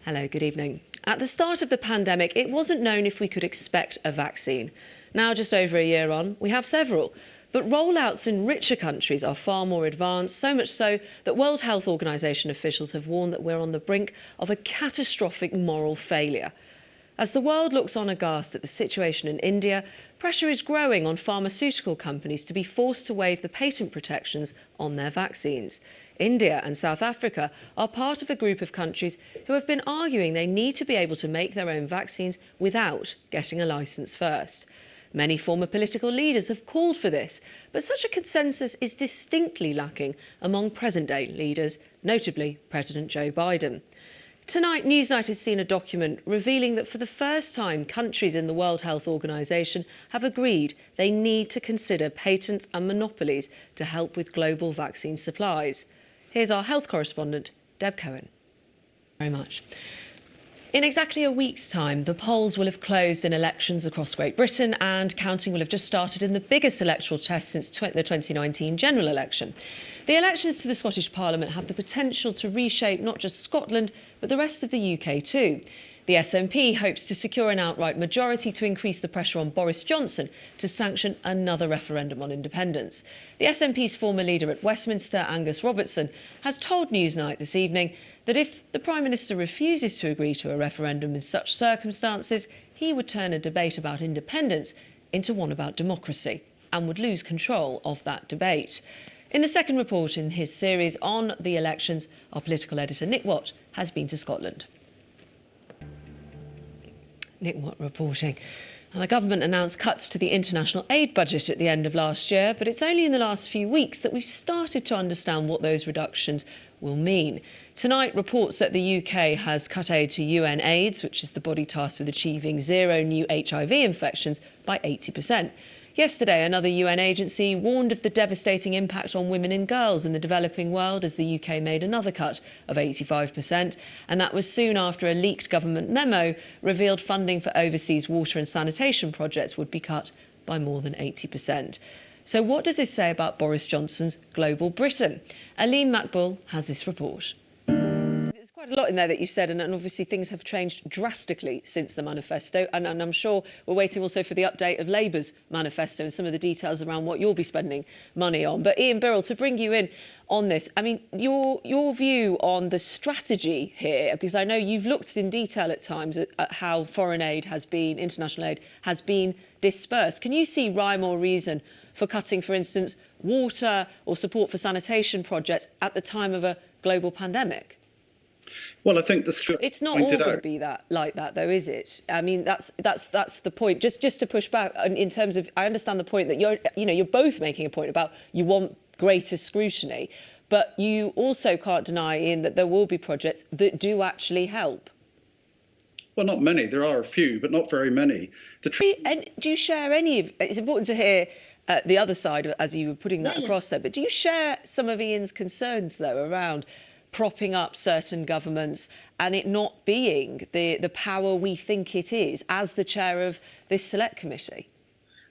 Hello, good evening. At the start of the pandemic, it wasn't known if we could expect a vaccine. Now, just over a year on, we have several. But rollouts in richer countries are far more advanced, so much so that World Health Organization officials have warned that we're on the brink of a catastrophic moral failure. As the world looks on aghast at the situation in India, pressure is growing on pharmaceutical companies to be forced to waive the patent protections on their vaccines. India and South Africa are part of a group of countries who have been arguing they need to be able to make their own vaccines without getting a licence first. Many former political leaders have called for this, but such a consensus is distinctly lacking among present-day leaders, notably President Joe Biden. Tonight, Newsnight has seen a document revealing that for the first time, countries in the World Health Organization have agreed they need to consider patents and monopolies to help with global vaccine supplies. Here's our health correspondent, Deb Cohen. Very much. In exactly a week's time, the polls will have closed in elections across Great Britain, and counting will have just started in the biggest electoral test since the 2019 general election. The elections to the Scottish Parliament have the potential to reshape not just Scotland, but the rest of the UK too. The SNP hopes to secure an outright majority to increase the pressure on Boris Johnson to sanction another referendum on independence. The SNP's former leader at Westminster, Angus Robertson, has told Newsnight this evening that if the Prime Minister refuses to agree to a referendum in such circumstances, he would turn a debate about independence into one about democracy and would lose control of that debate. In the second report in his series on the elections, our political editor Nick Watt has been to Scotland. Nick Watt reporting. Now, the government announced cuts to the international aid budget at the end of last year, but it's only in the last few weeks that we've started to understand what those reductions will mean. Tonight, reports that the UK has cut aid to UN AIDS, which is the body tasked with achieving zero new HIV infections, by 80%. Yesterday, another UN agency warned of the devastating impact on women and girls in the developing world as the UK made another cut of 85%. And that was soon after a leaked government memo revealed funding for overseas water and sanitation projects would be cut by more than 80%. So what does this say about Boris Johnson's global Britain? Aline Macbull has this report. Quite a lot in there that you said, and obviously things have changed drastically since the manifesto, and I'm sure we're waiting also for the update of Labour's manifesto and some of the details around what you'll be spending money on. But Ian Birrell, to bring you in on this, I mean, your view on the strategy here, because I know you've looked in detail at times at how foreign aid has been, international aid has been dispersed. Can you see rhyme or reason for cutting, for instance, water or support for sanitation projects at the time of a global pandemic? Well, I think it's not all going to be like that, though, is it? I mean, that's the point. Just to push back in terms of, I understand the point that you're both making a point about you want greater scrutiny, but you also can't deny, Ian, that there will be projects that do actually help. Well, not many. There are a few, but not very many. And do you share any of? It's important to hear the other side as you were putting that across there. But do you share some of Ian's concerns, though, around propping up certain governments and it not being the power we think it is as the chair of this select committee?